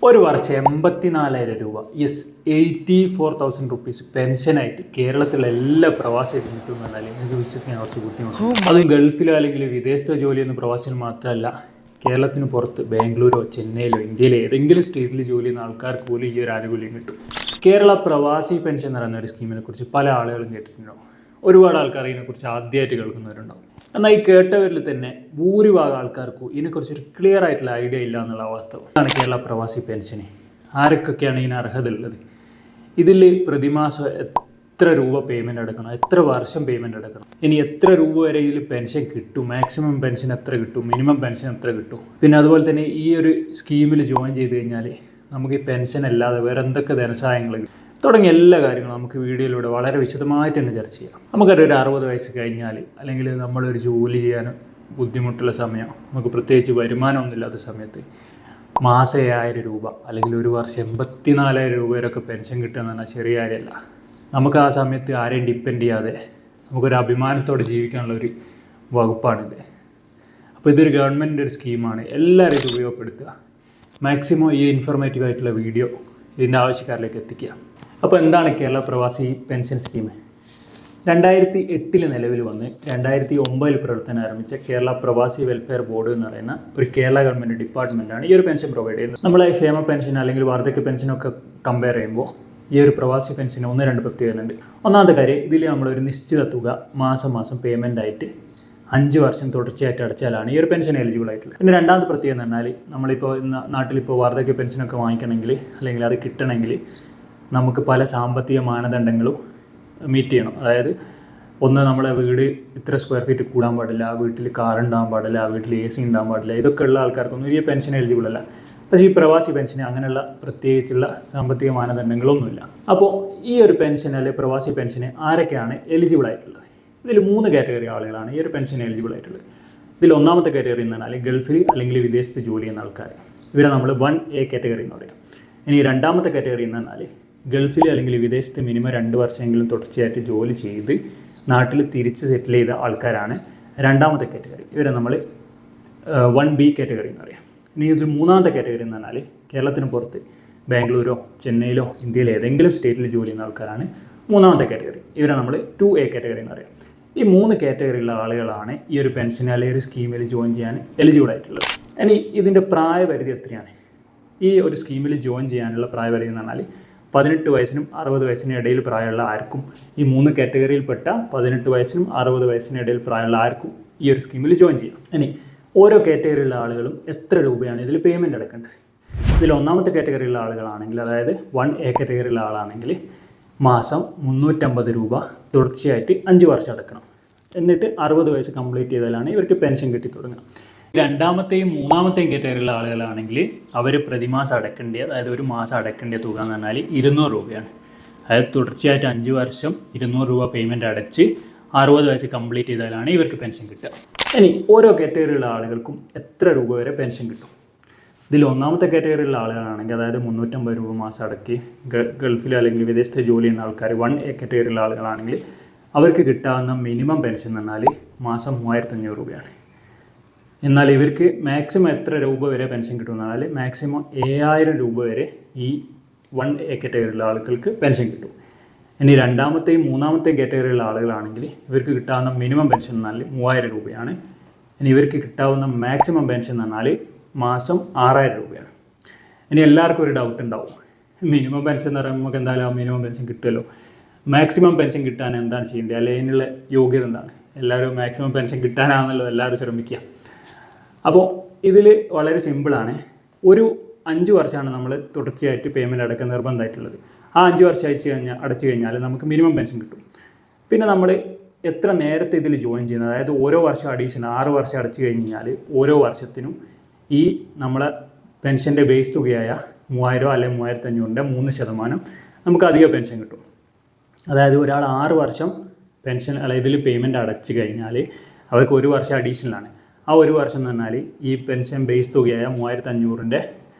ഒരു വർഷം 84,000 രൂപ, യെസ് 84,000 റുപ്പീസ് പെൻഷനായിട്ട് കേരളത്തിലെ എല്ലാ പ്രവാസികൾക്കും കിട്ടുമെന്നാൽ എനിക്ക് വിശ്വസിക്കാൻ കുറച്ച് ബുദ്ധിമുട്ടുണ്ട്. അതും ഗൾഫിലോ അല്ലെങ്കിൽ വിദേശത്തോ ജോലി ചെയ്യുന്ന പ്രവാസികൾ മാത്രമല്ല, കേരളത്തിന് പുറത്ത് ബാംഗ്ലൂരോ ചെന്നൈയിലോ ഇന്ത്യയിലെ ഏതെങ്കിലും സ്റ്റേറ്റിൽ ജോലി ചെയ്യുന്ന ആൾക്കാർക്ക് പോലും ഈ ഒരു ആനുകൂല്യം കിട്ടും. കേരള പ്രവാസി പെൻഷൻ എന്ന് പറയുന്ന ഒരു സ്കീമിനെ കുറിച്ച് പല ആളുകളും കേട്ടിട്ടുണ്ടാവും. ഒരുപാട് ആൾക്കാർ ഇതിനെക്കുറിച്ച് ആദ്യമായിട്ട് കേൾക്കുന്നവരുണ്ടാവും. എന്നാൽ ഈ കേട്ടവരിൽ തന്നെ ഭൂരിഭാഗം ആൾക്കാർക്കും ഇതിനെക്കുറിച്ചൊരു ക്ലിയർ ആയിട്ടുള്ള ഐഡിയ ഇല്ല എന്നുള്ള വാസ്തവം. ഇതാണ് കേരള പ്രവാസി പെൻഷന്. ആരൊക്കെയാണ് ഇതിന് അർഹത ഉള്ളത്? ഇതിൽ പ്രതിമാസം എത്ര രൂപ പേയ്മെൻറ്റ് അടക്കണം, എത്ര വർഷം പേയ്മെൻറ്റ് അടക്കണം, ഇനി എത്ര രൂപ വരെ ഇതിൽ പെൻഷൻ കിട്ടും, മാക്സിമം പെൻഷൻ എത്ര കിട്ടും, മിനിമം പെൻഷൻ എത്ര കിട്ടും, പിന്നെ അതുപോലെ തന്നെ ഈ ഒരു സ്കീമിൽ ജോയിൻ ചെയ്ത് കഴിഞ്ഞാൽ നമുക്ക് ഈ പെൻഷൻ അല്ലാതെ വേറെ എന്തൊക്കെ ധനസഹായങ്ങൾ തുടങ്ങിയ എല്ലാ കാര്യങ്ങളും നമുക്ക് വീഡിയോയിലൂടെ വളരെ വിശദമായിട്ട് തന്നെ ചർച്ച ചെയ്യാം. നമുക്കൊരു 60 വയസ്സ് കഴിഞ്ഞാൽ അല്ലെങ്കിൽ നമ്മളൊരു ജോലി ചെയ്യാൻ ബുദ്ധിമുട്ടുള്ള സമയം, നമുക്ക് പ്രത്യേകിച്ച് വരുമാനമൊന്നുമില്ലാത്ത സമയത്ത് മാസം 7,000 രൂപ അല്ലെങ്കിൽ ഒരു വർഷം 84,000 രൂപ വരെയൊക്കെ പെൻഷൻ കിട്ടുക എന്ന് പറഞ്ഞാൽ ചെറിയ കാര്യമല്ല. നമുക്ക് ആ സമയത്ത് ആരെയും ഡിപ്പെൻഡ് ചെയ്യാതെ നമുക്കൊരു അഭിമാനത്തോടെ ജീവിക്കാനുള്ള ഒരു വകുപ്പാണിത്. അപ്പോൾ ഇതൊരു ഗവൺമെൻറ്റിൻ്റെ ഒരു സ്കീമാണ്. എല്ലാവരും ഇത് ഉപയോഗപ്പെടുത്തുക. മാക്സിമം ഈ ഇൻഫോർമേറ്റീവ് ആയിട്ടുള്ള വീഡിയോ ഇതിൻ്റെ ആവശ്യക്കാരിലേക്ക് എത്തിക്കുക. അപ്പോൾ എന്താണ് കേരള പ്രവാസി പെൻഷൻ സ്കീം? 2008 നിലവിൽ വന്ന് 2009 പ്രവർത്തനം ആരംഭിച്ച കേരള പ്രവാസി വെൽഫെയർ ബോർഡ് എന്ന് പറയുന്ന ഒരു കേരള ഗവൺമെൻറ് ഡിപ്പാർട്ട്മെൻറ്റാണ് ഈ ഒരു പെൻഷൻ പ്രൊവൈഡ് ചെയ്യുന്നത്. നമ്മളെ ക്ഷേമ പെൻഷൻ അല്ലെങ്കിൽ വാർദ്ധക്യ പെൻഷനൊക്കെ കമ്പയർ ചെയ്യുമ്പോൾ ഈ ഒരു പ്രവാസി പെൻഷന് 1-2 പ്രത്യേകത ഉണ്ട്. ഒന്നാമത്തെ കാര്യം, ഇതിൽ നമ്മളൊരു നിശ്ചിത തുക മാസം പേയ്മെൻ്റ് ആയിട്ട് 5 വർഷം തുടർച്ചയായിട്ട് അടച്ചാലാണ് ഈ ഒരു പെൻഷൻ എലിജിബിൾ ആയിട്ടുള്ളത്. പിന്നെ രണ്ടാമത്തെ പ്രത്യേകത എന്ന് പറഞ്ഞാൽ, നമ്മളിപ്പോൾ നാട്ടിലിപ്പോൾ വാർദ്ധക്യ പെൻഷനൊക്കെ വാങ്ങിക്കണമെങ്കിൽ അല്ലെങ്കിൽ അത് കിട്ടണമെങ്കിൽ നമുക്ക് പല സാമ്പത്തിക മാനദണ്ഡങ്ങളും മീറ്റ് ചെയ്യണം. അതായത് ഒന്ന്, നമ്മളെ വീട് ഇത്ര സ്ക്വയർ ഫീറ്റ് കൂടാൻ പാടില്ല, ആ വീട്ടിൽ കാർ ഉണ്ടാകാൻ പാടില്ല, ആ വീട്ടിൽ AC ഉണ്ടാകാൻ പാടില്ല. ഇതൊക്കെ ഉള്ള ആൾക്കാർക്കൊന്നും ഈ പെൻഷൻ എലിജിബിൾ അല്ല. പക്ഷേ ഈ പ്രവാസി പെൻഷന് അങ്ങനെയുള്ള പ്രത്യേകിച്ചുള്ള സാമ്പത്തിക മാനദണ്ഡങ്ങളൊന്നുമില്ല. അപ്പോൾ ഈ ഒരു പെൻഷൻ അല്ലെങ്കിൽ പ്രവാസി പെൻഷന് ആരൊക്കെയാണ് എലിജിബിൾ ആയിട്ടുള്ളത്? ഇതിൽ 3 കാറ്റഗറി ആളുകളാണ് ഈ ഒരു പെൻഷൻ എലിജിബിൾ ആയിട്ടുള്ളത്. ഇതിൽ ഒന്നാമത്തെ കാറ്റഗറി എന്ന് പറഞ്ഞാൽ ഗൾഫിൽ അല്ലെങ്കിൽ വിദേശത്ത് ജോലി ചെയ്യുന്ന ആൾക്കാർ. ഇവരെ നമ്മൾ 1A കാറ്റഗറി എന്ന് പറയാം. ഇനി രണ്ടാമത്തെ കാറ്റഗറി എന്ന് പറഞ്ഞാൽ ഗൾഫിൽ അല്ലെങ്കിൽ വിദേശത്ത് മിനിമം 2 വർഷമെങ്കിലും തുടർച്ചയായിട്ട് ജോലി ചെയ്ത് നാട്ടിൽ തിരിച്ച് സെറ്റിൽ ചെയ്ത ആൾക്കാരാണ് രണ്ടാമത്തെ കാറ്റഗറി. ഇവരെ നമ്മൾ 1B കാറ്റഗറി എന്ന് പറയാം. ഇനി ഇതിൽ മൂന്നാമത്തെ കാറ്റഗറി എന്ന് പറഞ്ഞാൽ കേരളത്തിന് പുറത്ത് ബാംഗ്ലൂരോ ചെന്നൈയിലോ ഇന്ത്യയിലെ ഏതെങ്കിലും സ്റ്റേറ്റിൽ ജോലി ചെയ്യുന്ന ആൾക്കാരാണ് മൂന്നാമത്തെ കാറ്റഗറി. ഇവരെ നമ്മൾ 2A കാറ്റഗറി എന്ന് പറയാം. ഈ 3 കാറ്റഗറിയിലുള്ള ആളുകളാണ് ഈ ഒരു പെൻഷൻ അല്ലെങ്കിൽ ഒരു സ്കീമിൽ ജോയിൻ ചെയ്യാൻ എലിജിബിൾ ആയിട്ടുള്ളത്. ഇനി ഇതിൻ്റെ പ്രായപരിധി എത്രയാണ്? ഈ ഒരു സ്കീമിൽ ജോയിൻ ചെയ്യാനുള്ള പ്രായപരിധി എന്ന് പറഞ്ഞാൽ 18 വയസ്സിനും 60 വയസ്സിനും ഇടയിൽ പ്രായമുള്ള ആർക്കും, ഈ 3 കാറ്റഗറിയിൽപ്പെട്ട 18 വയസ്സിനും 60 വയസ്സിനും ഇടയിൽ പ്രായമുള്ള ആർക്കും ഈ ഒരു സ്കീമിൽ ജോയിൻ ചെയ്യാം. ഇനി ഓരോ കാറ്റഗറിയിലുള്ള ആളുകളും എത്ര രൂപയാണ് ഇതിൽ പേയ്മെൻറ്റ് അടക്കേണ്ടത്? ഇതിൽ ഒന്നാമത്തെ കാറ്റഗറിയിലുള്ള ആളുകളാണെങ്കിൽ, അതായത് 1A കാറ്റഗറിയിലുള്ള ആളാണെങ്കിൽ മാസം 350 രൂപ തുടർച്ചയായിട്ട് 5 വർഷം അടക്കണം. എന്നിട്ട് 60 വയസ്സ് കംപ്ലീറ്റ് ചെയ്താലാണ് ഇവർക്ക് പെൻഷൻ കിട്ടി തുടങ്ങുക. രണ്ടാമത്തെയും മൂന്നാമത്തെയും കാറ്റഗറിയിലുള്ള ആളുകളാണെങ്കിൽ അവർ പ്രതിമാസം അടക്കേണ്ട, അതായത് ഒരു മാസം അടക്കേണ്ട തുക എന്ന് പറഞ്ഞാൽ 200 രൂപയാണ്. അതായത് തുടർച്ചയായിട്ട് 5 വർഷം 200 രൂപ പേയ്മെൻറ്റ് അടച്ച് 60 വയസ്സ് കംപ്ലീറ്റ് ചെയ്താലാണ് ഇവർക്ക് പെൻഷൻ കിട്ടുക. ഇനി ഓരോ കാറ്റഗറിയിലുള്ള ആളുകൾക്കും എത്ര രൂപ വരെ പെൻഷൻ കിട്ടും? ഇതിൽ ഒന്നാമത്തെ കാറ്റഗറിയിലുള്ള ആളുകളാണെങ്കിൽ, അതായത് 350 രൂപ മാസം അടക്കി ഗൾഫിൽ അല്ലെങ്കിൽ വിദേശത്ത് ജോലി ചെയ്യുന്ന ആൾക്കാർ 1A കാറ്റഗറിയിലുള്ള ആളുകളാണെങ്കിൽ അവർക്ക് കിട്ടാവുന്ന മിനിമം പെൻഷൻ എന്ന് പറഞ്ഞാൽ മാസം 3,500 രൂപയാണ്. എന്നാൽ ഇവർക്ക് മാക്സിമം എത്ര രൂപ വരെ പെൻഷൻ കിട്ടുമെന്ന് പറഞ്ഞാൽ മാക്സിമം 7,000 രൂപ വരെ ഈ 1A കാറ്റഗറിയിലുള്ള ആളുകൾക്ക് പെൻഷൻ കിട്ടും. ഇനി രണ്ടാമത്തെയും മൂന്നാമത്തെയും കാറ്റഗറിയിലുള്ള ആളുകളാണെങ്കിൽ ഇവർക്ക് കിട്ടാവുന്ന മിനിമം പെൻഷൻ എന്ന് പറഞ്ഞാൽ 3,000 രൂപയാണ്. ഇനി ഇവർക്ക് കിട്ടാവുന്ന മാക്സിമം പെൻഷൻ എന്ന് പറഞ്ഞാൽ മാസം 6,000 രൂപയാണ്. ഇനി എല്ലാവർക്കും ഒരു ഡൗട്ട് ഉണ്ടാവും, മിനിമം പെൻഷൻ എന്ന് പറയുമ്പോൾ നമുക്ക് എന്തായാലും മിനിമം പെൻഷൻ കിട്ടുമല്ലോ, മാക്സിമം പെൻഷൻ കിട്ടാൻ എന്താണ് ചെയ്യേണ്ടത്, അല്ലെങ്കിൽ അതിനുള്ള യോഗ്യത എന്താണ്? എല്ലാവരും മാക്സിമം പെൻഷൻ കിട്ടാനാണെന്നുള്ളത് എല്ലാവരും ശ്രമിക്കുക. അപ്പോൾ ഇതിൽ വളരെ സിമ്പിളാണ്. ഒരു 5 വർഷമാണ് നമ്മൾ തുടർച്ചയായിട്ട് പേയ്മെൻറ്റ് അടക്കാൻ നിർബന്ധമായിട്ടുള്ളത്. ആ 5 വർഷം അടച്ചു കഴിഞ്ഞാൽ നമുക്ക് മിനിമം പെൻഷൻ കിട്ടും. പിന്നെ നമ്മൾ എത്ര നേരത്തെ ഇതിൽ ജോയിൻ ചെയ്യുന്നത്, അതായത് ഓരോ വർഷം അഡീഷണൽ 6 വർഷം അടച്ചു കഴിഞ്ഞാൽ ഓരോ വർഷത്തിനും ഈ നമ്മളെ പെൻഷൻ്റെ ബേസ് തുകയായ 3,000 അല്ലെങ്കിൽ 3,500ൻ്റെ 3% നമുക്ക് അധിക പെൻഷൻ കിട്ടും. അതായത് ഒരാൾ 6 വർഷം പെൻഷൻ അല്ല ഇതിൽ പേയ്മെൻറ്റ് അടച്ചു കഴിഞ്ഞാൽ അവർക്ക് 1 വർഷം അഡീഷണലാണ്. ആ 1 വർഷം എന്ന് പറഞ്ഞാൽ ഈ പെൻഷൻ ബേസ് തുകയായ 3,500ൻ്റെ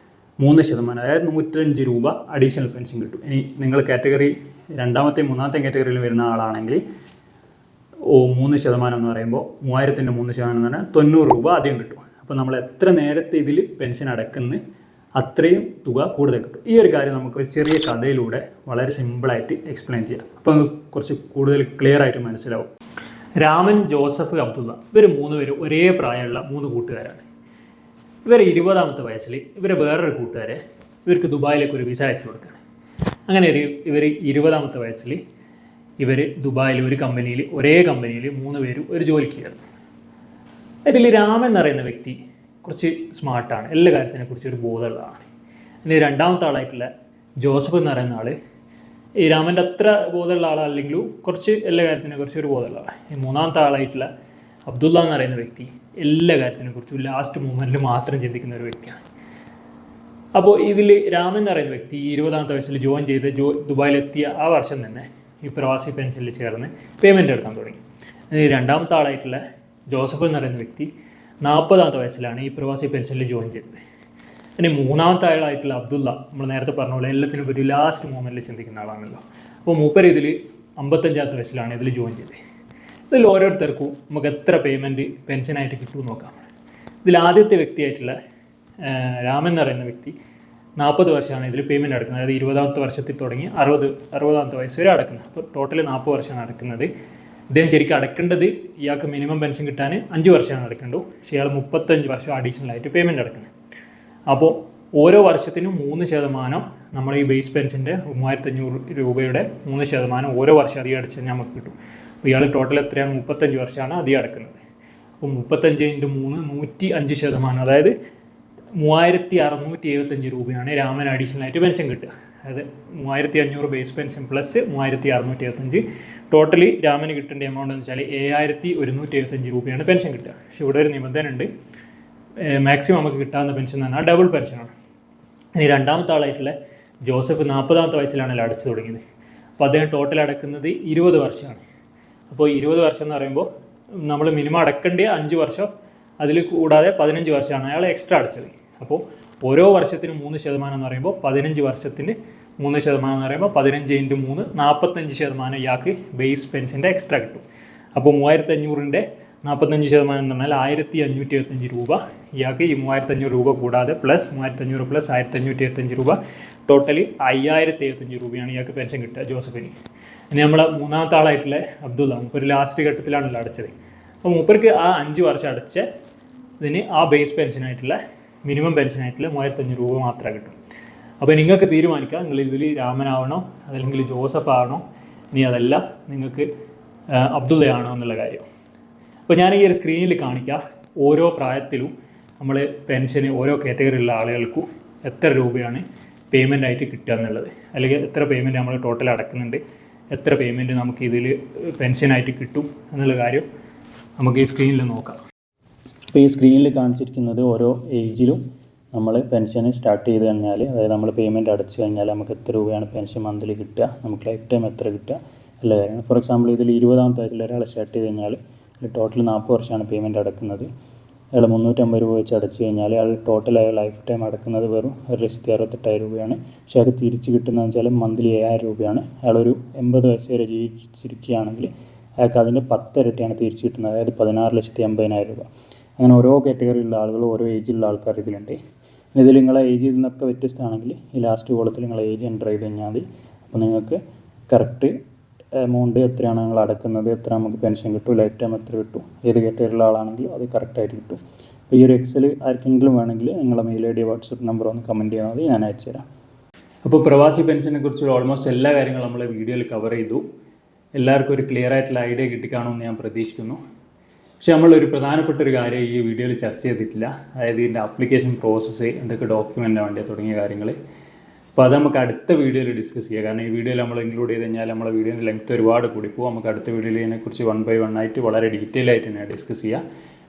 3%, അതായത് 105 രൂപ അഡീഷണൽ പെൻഷൻ കിട്ടും. ഇനി നിങ്ങൾ കാറ്റഗറി രണ്ടാമത്തെയും മൂന്നാമത്തെയും കാറ്റഗറിയിൽ വരുന്ന ആളാണെങ്കിൽ 3% എന്ന് പറയുമ്പോൾ 3,000ൻ്റെ 3% എന്ന് പറഞ്ഞാൽ 90 രൂപ അധികം കിട്ടും. അപ്പോൾ നമ്മൾ എത്ര നേരത്തെ ഇതിൽ പെൻഷൻ അടക്കുന്നത് അത്രയും തുക കൂടുതൽ കിട്ടും. ഈ ഒരു കാര്യം നമുക്കൊരു ചെറിയ കഥയിലൂടെ വളരെ സിമ്പിളായിട്ട് എക്സ്പ്ലെയിൻ ചെയ്യാം. അപ്പോൾ നമുക്ക് കുറച്ച് കൂടുതൽ ക്ലിയർ ആയിട്ട് മനസ്സിലാവും. രാമൻ, ജോസഫ്, അബ്ദുള്ള ഇവർ 3 പേരും ഒരേ പ്രായമുള്ള 3 കൂട്ടുകാരാണ്. ഇവർ 20ാമത്തെ വയസ്സിൽ ഇവരെ വേറൊരു കൂട്ടുകാരെ ഇവർക്ക് ദുബായിലേക്ക് ഒരു വിസ അയച്ചു കൊടുക്കുകയാണ്. അങ്ങനെ ഇവർ 20ാമത്തെ വയസ്സിൽ ഇവർ ദുബായിൽ ഒരേ കമ്പനിയിൽ 3 പേരും ഒരു ജോലിക്ക് കയറുന്നു. ഇതിൽ രാമൻ എന്ന് പറയുന്ന വ്യക്തി കുറച്ച് സ്മാർട്ടാണ്, എല്ലാ കാര്യത്തിനെക്കുറിച്ച് ഒരു ബോധമുള്ളതാണ്. ഇനി രണ്ടാമത്തെ ആളായിട്ടുള്ള ജോസഫ് എന്ന് പറയുന്ന ആൾ ഈ രാമൻ്റെ അത്ര ബോധമുള്ള ആളല്ലെങ്കിലും കുറച്ച് എല്ലാ കാര്യത്തിനെക്കുറിച്ച് ഒരു ബോധമുള്ള ആളാണ്. ഈ മൂന്നാമത്തെ ആളായിട്ടുള്ള അബ്ദുള്ള എന്ന് പറയുന്ന വ്യക്തി എല്ലാ കാര്യത്തിനെക്കുറിച്ചും ലാസ്റ്റ് മൂമെൻറ്റിൽ മാത്രം ചിന്തിക്കുന്ന ഒരു വ്യക്തിയാണ്. അപ്പോൾ ഇതിൽ രാമൻ എന്ന് പറയുന്ന വ്യക്തി 20ാമത്തെ വയസ്സിൽ ജോയിൻ ചെയ്ത് ദുബായിലെത്തിയ ആ വർഷം തന്നെ ഈ പ്രവാസി പെൻഷനിൽ ചേർന്ന് പേയ്മെൻറ്റ് എടുക്കാൻ തുടങ്ങി. രണ്ടാമത്തെ ആളായിട്ടുള്ള ജോസഫ് എന്ന് പറയുന്ന വ്യക്തി 40ാമത്തെ വയസ്സിലാണ് ഈ പ്രവാസി പെൻഷനിൽ ജോയിൻ ചെയ്തത്. ഇനി മൂന്നാമത്തെ ആളായിട്ടുള്ള അബ്ദുള്ള നമ്മൾ നേരത്തെ പറഞ്ഞ പോലെ എല്ലാത്തിനും ഒരു ലാസ്റ്റ് മൂമെൻറ്റിൽ ചിന്തിക്കുന്ന ആളാണല്ലോ. അപ്പോൾ മൂപ്പര് ഇതിൽ 55ാമത്തെ വയസ്സിലാണ് ഇതിൽ ജോയിൻ ചെയ്തത്. ഇതിൽ ഓരോരുത്തർക്കും നമുക്ക് എത്ര പേയ്മെൻറ്റ് പെൻഷനായിട്ട് കിട്ടുമെന്ന് നോക്കാം. ഇതിൽ ആദ്യത്തെ വ്യക്തിയായിട്ടുള്ള രാമൻ എന്ന് പറയുന്ന വ്യക്തി 40 വർഷമാണ് ഇതിൽ പേയ്മെൻറ്റ് അടക്കുന്നത്. അതായത് 20ാമത്തെ വർഷത്തിൽ തുടങ്ങി 60ാമത്തെ വയസ്സ് വരെ അടക്കുന്നത്. അപ്പോൾ ടോട്ടൽ 40 വർഷമാണ് അടക്കുന്നത്. ഇദ്ദേഹം ശരിക്കും അടക്കേണ്ടത് ഇയാൾക്ക് മിനിമം പെൻഷൻ കിട്ടാൻ 5 വർഷമാണ് അടക്കേണ്ടത്. പക്ഷേ ഇയാൾ 35 വർഷം അഡീഷണൽ ആയിട്ട് പേയ്മെൻറ്റ് അടക്കുന്നത്. അപ്പോൾ ഓരോ വർഷത്തിനും 3% നമ്മൾ ഈ ബേസ് പെൻഷൻ്റെ 3500 രൂപയുടെ 3% ഓരോ വർഷം അധികം അടച്ചു കഴിഞ്ഞാൽ നമുക്ക് കിട്ടും. അപ്പോൾ ഇയാൾ ടോട്ടൽ എത്രയാണ് 35 വർഷമാണ് അധികം അടക്കുന്നത്. അപ്പോൾ 35 × 3 105%, അതായത് 3675 രൂപയാണ് രാമൻ അഡീഷണൽ ആയിട്ട് പെൻഷൻ കിട്ടുക. അതായത് 3500 ബേസ് പെൻഷൻ പ്ലസ് 3675 ടോട്ടലി രാമന് കിട്ടേണ്ട എമൗണ്ട് എന്ന് വെച്ചാൽ 7175 രൂപയാണ് പെൻഷൻ കിട്ടുക. പക്ഷെ ഇവിടെ ഒരു നിബന്ധന ഉണ്ട്, മാക്സിമം നമുക്ക് കിട്ടാവുന്ന പെൻഷൻ എന്ന് പറഞ്ഞാൽ ഡബിൾ പെൻഷനാണ്. ഇനി രണ്ടാമത്തെ ആളായിട്ടുള്ള ജോസഫ് 40ാമത്തെ വയസ്സിലാണല്ലോ അടച്ചു തുടങ്ങിയത്. അപ്പോൾ അദ്ദേഹം ടോട്ടൽ അടക്കുന്നത് 20 വർഷമാണ്. അപ്പോൾ 20 വർഷം എന്ന് പറയുമ്പോൾ നമ്മൾ മിനിമം അടക്കേണ്ട 5 വർഷം, അതിൽ കൂടാതെ 15 വർഷമാണ് അയാൾ എക്സ്ട്രാ അടച്ചത്. അപ്പോൾ ഓരോ വർഷത്തിനും 3% എന്ന് പറയുമ്പോൾ 15 വർഷത്തിന് 3% എന്ന് പറയുമ്പോൾ 15 × 3 45% ഇയാൾക്ക് ബേസ് പെൻഷൻ്റെ എക്സ്ട്രാ കിട്ടും. അപ്പോൾ 3500ൻ്റെ 45% എന്ന് പറഞ്ഞാൽ 1575 രൂപ ഇയാൾക്ക് ഈ 3500 രൂപ കൂടാതെ പ്ലസ് 3500 പ്ലസ് 1575 രൂപ ടോട്ടലി 5075 രൂപയാണ് ഇയാൾക്ക് പെൻഷൻ കിട്ടുക ജോസഫിന്. ഇനി നമ്മളെ മൂന്നാമത്തെ ആളായിട്ടുള്ള അബ്ദുള്ള, മൂപ്പര് ലാസ്റ്റ് ഘട്ടത്തിലാണല്ലോ അടച്ചത്. അപ്പോൾ മൂപ്പർക്ക് ആ 5 വർഷം അടച്ച ഇതിന് ആ ബേസ് പെൻഷനായിട്ടുള്ള മിനിമം പെൻഷനായിട്ടുള്ള 3500 രൂപ മാത്രമേ കിട്ടും. അപ്പോൾ നിങ്ങൾക്ക് തീരുമാനിക്കാം നിങ്ങൾ ഇതിൽ രാമനാവണോ അതല്ലെങ്കിൽ ജോസഫ് ആവണോ, ഇനി അതല്ല നിങ്ങൾക്ക് അബ്ദുള്ളയാണോ എന്നുള്ള കാര്യം. അപ്പോൾ ഞാൻ ഈ ഒരു സ്ക്രീനിൽ കാണിക്കാം ഓരോ പ്രായത്തിലും നമ്മൾ പെൻഷന് ഓരോ കാറ്റഗറിയിലുള്ള ആളുകൾക്കും എത്ര രൂപയാണ് പേയ്മെൻ്റ് ആയിട്ട് കിട്ടുക എന്നുള്ളത്, അല്ലെങ്കിൽ എത്ര പേയ്മെൻറ്റ് നമ്മൾ ടോട്ടൽ അടക്കുന്നുണ്ട്, എത്ര പേയ്മെൻറ്റ് നമുക്ക് ഇതിൽ പെൻഷനായിട്ട് കിട്ടും എന്നുള്ള കാര്യം നമുക്ക് ഈ സ്ക്രീനിൽ നോക്കാം. അപ്പോൾ ഈ സ്ക്രീനിൽ കാണിച്ചിരിക്കുന്നത് ഓരോ ഏജിലും നമ്മൾ പെൻഷൻ സ്റ്റാർട്ട് ചെയ്ത് കഴിഞ്ഞാൽ, അതായത് നമ്മൾ പേയ്മെൻറ്റ് അടച്ചു കഴിഞ്ഞാൽ നമുക്ക് എത്ര രൂപയാണ് പെൻഷൻ മന്ത്ലി കിട്ടുക, നമുക്ക് ലൈഫ് ടൈം എത്ര കിട്ടുക എല്ലാ കാര്യങ്ങളും. ഫോർ എക്സാമ്പിൾ ഇതിൽ 20ാമത്തെ വയസ്സിൽ ഒരാൾ സ്റ്റാർട്ട് ചെയ്ത് കഴിഞ്ഞാൽ ടോട്ടൽ 40 വർഷമാണ് പേയ്മെൻറ്റ് അടക്കുന്നത്. അയാൾ 350 രൂപ വെച്ച് അടച്ചു കഴിഞ്ഞാൽ അയാൾ ടോട്ടൽ അയാൾ ലൈഫ് ടൈം അടക്കുന്നത് വെറും 1,68,000 രൂപയാണ്. പക്ഷേ അത് തിരിച്ച് കിട്ടുന്നതെന്ന് വെച്ചാൽ മന്ത്ലി 7,000 രൂപയാണ്. അയാളൊരു 80 വയസ്സ് വരെ ജീവിച്ചിരിക്കുകയാണെങ്കിൽ അയാൾക്ക് അതിൻ്റെ 10 ഇരട്ടിയാണ് തിരിച്ച് കിട്ടുന്നത്, അതായത് 16,80,000 രൂപ. അങ്ങനെ ഓരോ കാറ്റഗറിയിലുള്ള ആളുകൾ, ഓരോ ഏജിലുള്ള ആൾക്കാർ ഇതിലുണ്ട്. ഇതിൽ നിങ്ങളെ ഏജിൽ നിന്നൊക്കെ വ്യത്യസ്തമാണെങ്കിൽ ഈ ലാസ്റ്റ് കോളത്തിൽ നിങ്ങൾ ഏജ് എൻ്റർ ചെയ്ത് കഴിഞ്ഞാൽ മതി. അപ്പോൾ നിങ്ങൾക്ക് കറക്റ്റ് എമൗണ്ട് എത്രയാണ് നിങ്ങൾ അടക്കുന്നത്, എത്ര നമുക്ക് പെൻഷൻ കിട്ടും, ലൈഫ് ടൈം എത്ര കിട്ടും, ഏത് കാറ്റഗറിയിലുള്ള ആളാണെങ്കിലും അത് കറക്റ്റായിട്ട് കിട്ടും. അപ്പോൾ ഈ ഒരു എക്സൽ ആർക്കെങ്കിലും വേണമെങ്കിൽ നിങ്ങളെ mail ID WhatsApp number ഒന്ന് കമൻറ്റ് ചെയ്യാൻ മതി, ഞാൻ അയച്ചു തരാം. അപ്പോൾ പ്രവാസി പെൻഷനെ കുറിച്ചുള്ള ഓൾമോസ്റ്റ് എല്ലാ കാര്യങ്ങളും നമ്മൾ വീഡിയോയിൽ കവർ ചെയ്തു. എല്ലാവർക്കും ഒരു ക്ലിയർ ആയിട്ടുള്ള ഐഡിയ കിട്ടിക്കാണുമെന്ന് ഞാൻ പ്രതീക്ഷിക്കുന്നു. പക്ഷേ നമ്മളൊരു പ്രധാനപ്പെട്ട ഒരു കാര്യം ഈ വീഡിയോയിൽ ചർച്ച ചെയ്തിട്ടില്ല, അതായത് ഇതിൻ്റെ ആപ്ലിക്കേഷൻ പ്രോസസ്സ്, എന്തൊക്കെ ഡോക്യുമെൻ്റ് വേണ്ടിയ തുടങ്ങിയ കാര്യങ്ങൾ. അപ്പോൾ അത് നമുക്ക് അടുത്ത വീഡിയോയിൽ ഡിസ്കസ് ചെയ്യാം. കാരണം ഈ വീഡിയോയിൽ നമ്മൾ ഇൻക്ലൂഡ് ചെയ്ത് കഴിഞ്ഞാൽ നമ്മളെ വീഡിയോൻ്റെ ലെങ്ത്ത് ഒരുപാട് കൂടിപ്പോകും. നമുക്ക് അടുത്ത വീഡിയോയിൽ ഇതിനെക്കുറിച്ച് 1 by 1 ആയിട്ട് വളരെ ഡീറ്റെയിൽ ആയിട്ട് തന്നെ ഡിസ്കസ് ചെയ്യാം.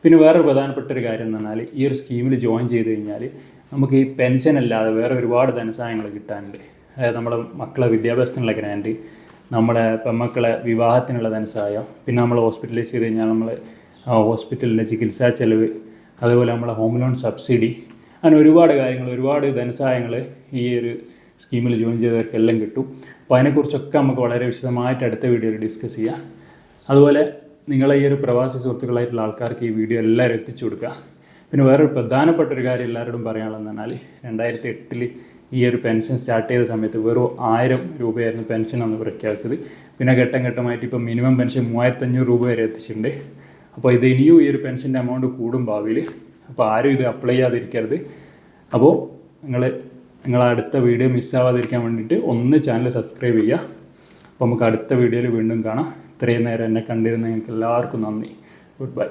പിന്നെ വേറൊരു പ്രധാനപ്പെട്ട ഒരു കാര്യം എന്ന് പറഞ്ഞാൽ ഈ ഒരു സ്കീമിൽ ജോയിൻ ചെയ്ത് കഴിഞ്ഞാൽ നമുക്ക് ഈ പെൻഷൻ അല്ലാതെ വേറെ ഒരുപാട് ധനസഹായങ്ങൾ കിട്ടാനുണ്ട്. അതായത് നമ്മുടെ മക്കളെ വിദ്യാഭ്യാസത്തിനുള്ള ഗ്രാൻഡ്, നമ്മുടെ പെൺമക്കളെ വിവാഹത്തിനുള്ള ധനസഹായം, പിന്നെ നമ്മൾ ഹോസ്പിറ്റലൈസ് ചെയ്ത് കഴിഞ്ഞാൽ നമ്മൾ ഹോസ്പിറ്റലിലെ ചികിത്സാ ചെലവ്, അതുപോലെ നമ്മളെ ഹോം ലോൺ സബ്സിഡി, അങ്ങനെ ഒരുപാട് കാര്യങ്ങൾ, ഒരുപാട് ധനസഹായങ്ങൾ ഈ ഒരു സ്കീമിൽ ജോയിൻ ചെയ്തവർക്കെല്ലാം കിട്ടും. അപ്പോൾ അതിനെക്കുറിച്ചൊക്കെ നമുക്ക് വളരെ വിശദമായിട്ട് അടുത്ത വീഡിയോയിൽ ഡിസ്കസ് ചെയ്യാം. അതുപോലെ നിങ്ങളെ ഈ ഒരു പ്രവാസി സുഹൃത്തുക്കളായിട്ടുള്ള ആൾക്കാർക്ക് ഈ വീഡിയോ എല്ലാവരും എത്തിച്ചു കൊടുക്കുക. പിന്നെ വേറൊരു പ്രധാനപ്പെട്ട ഒരു കാര്യം എല്ലാവരോടും പറയാനുള്ളതെന്ന് പറഞ്ഞാൽ 2008 ഈ ഒരു പെൻഷൻ സ്റ്റാർട്ട് ചെയ്ത സമയത്ത് വെറും 1000 രൂപയായിരുന്നു പെൻഷൻ അന്ന് പ്രഖ്യാപിച്ചത്. പിന്നെ ഘട്ടം ഘട്ടമായിട്ട് ഇപ്പോൾ മിനിമം പെൻഷൻ 3500 രൂപ വരെ എത്തിച്ചിട്ടുണ്ട്. അപ്പോൾ ഇത് ഇനിയും ഈ ഒരു പെൻഷൻ്റെ എമൗണ്ട് കൂടും ഭാവിയിൽ. അപ്പോൾ ആരും ഇത് അപ്ലൈ ചെയ്യാതിരിക്കരുത്. അപ്പോൾ നിങ്ങൾ അടുത്ത വീഡിയോ മിസ്സാവാതിരിക്കാൻ വേണ്ടിയിട്ട് ഒന്ന് ചാനൽ സബ്സ്ക്രൈബ് ചെയ്യുക. അപ്പോൾ നമുക്ക് അടുത്ത വീഡിയോയിൽ വീണ്ടും കാണാം. ഇത്രയും നേരം എന്നെ കണ്ടിരുന്ന നിങ്ങൾക്ക് എല്ലാവർക്കും നന്ദി. Good bye.